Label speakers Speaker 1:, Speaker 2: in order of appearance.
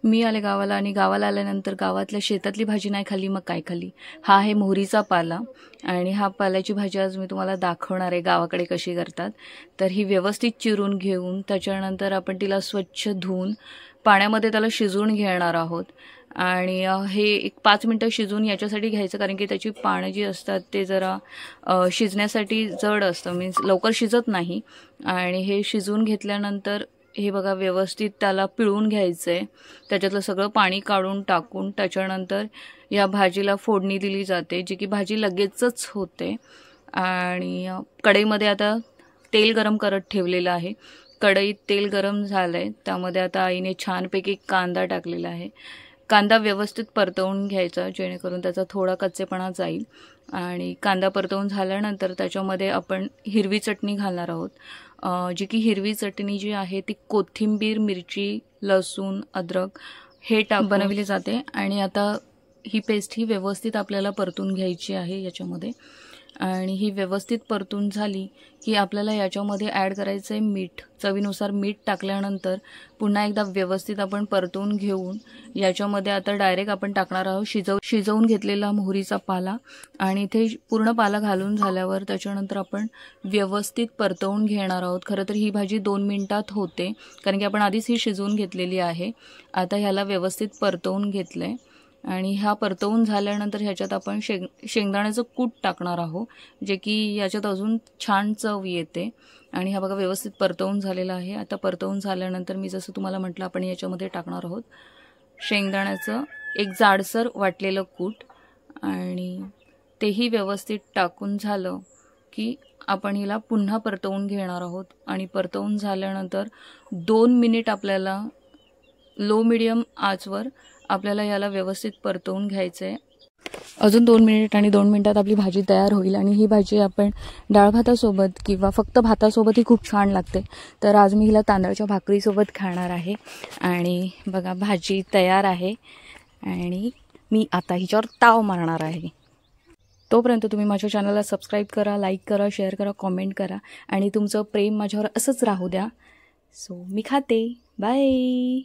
Speaker 1: मी आले गावाला आणि गावाला आल्यानंतर गावातल्या शेतातली भाजी नाही खाल्ली मग काय खाल्ली। हा आहे मोहरीचा पाला आणि हा पाल्याची भाजी आज मी तुम्हाला दाखवणार आहे गावाकडे कशी करतात। तर ही व्यवस्थित चिरून घेऊन त्याच्यानंतर आपण तिला स्वच्छ धुवून पाण्यामध्ये त्याला शिजवून घेणार आहोत आणि हे एक 5 मिनिटं शिजवून याच्यासाठी घ्यायचं कारण की त्याची पानं जी असतात ते जरा शिजण्यासाठी जड असतं, मीन्स लवकर शिजत नाही। आणि हे शिजवून घेतल्यानंतर हे बघा व्यवस्थित त्याला पिळून घ्यायचं आहे, त्याच्यातलं सगळं पाणी काढून टाकून त्याच्यानंतर या भाजीला फोडणी दिली जाते जी की भाजी लगेचच होते। आणि कढईमध्ये आता तेल गरम करत ठेवलेलं आहे, कढईत तेल गरम झालंय, त्यामध्ये आता आईने छानपैकी कांदा टाकलेला आहे। कांदा व्यवस्थित परतवून घ्यायचा जेणेकरून त्याचा थोडा कच्चेपणा जाईल आणि कांदा परतवून झाल्यानंतर त्याच्यामध्ये आपण हिरवी चटणी घालणार आहोत, जी की हिरवी चटणी जी आहे ती कोथिंबीर, मिरची, लसूण, अद्रक हे बनवली जाते। आणि आता ही पेस्ट ही व्यवस्थित आपल्याला परतून घ्यायची आहे याच्यामध्ये आणि ही व्यवस्थित परतून झाली की आपल्याला याच्यामध्ये ॲड करायचं आहे मीठ, चवीनुसार मीठ टाकल्यानंतर पुन्हा एकदा व्यवस्थित आपण परतून घेऊन याच्यामध्ये आता डायरेक्ट आपण टाकणार आहोत शिजवून घेतलेला मोहरीचा पाला आणि इथे पूर्ण पाला घालून झाल्यावर त्याच्यानंतर आपण व्यवस्थित परतवून घेणार आहोत। खरं तर ही भाजी 2 मिनिटात होते कारण की आपण आधीच ही शिजवून घेतलेली आहे। आता ह्याला व्यवस्थित परतवून घेतलंय आणि हा परतवून झाल्यानंतर ह्याच्यात आपण शेंगदाण्याचं कूट टाकणार आहोत जे की याच्यात अजून छान चव येते। आणि हा बघा व्यवस्थित परतवून झालेला आहे। आता परतवून झाल्यानंतर मी जसं तुम्हाला म्हटलं आपण याच्यामध्ये टाकणार आहोत शेंगदाण्याचं एक जाडसर वाटलेलं कूट आणि तेही व्यवस्थित टाकून झालं की आपण हिला पुन्हा परतवून घेणार आहोत आणि परतवून झाल्यानंतर 2 मिनिट आपल्याला लो मीडियम आचवर आपल्याला याला व्यवस्थित परतवून घ्यायचं आहे। अजून 2 मिनिट आणि 2 मिनिटात आपली भाजी तयार होईल आणि ही भाजी आपण डाळ भातासोबत किंवा फक्त भातासोबतही खूप छान लागते। तर आज मी हिला तांदळाच्या भाकरीसोबत खाणार आहे आणि बघा भाजी तयार आहे आणि मी आता हिच्यावर ताव मारणार आहे। तोपर्यंत तुम्ही माझ्या चॅनलला सबस्क्राईब करा, लाईक करा, शेअर करा, कॉमेंट करा आणि तुमचं प्रेम माझ्यावर असंच राहू द्या। सो मी खाते, बाय।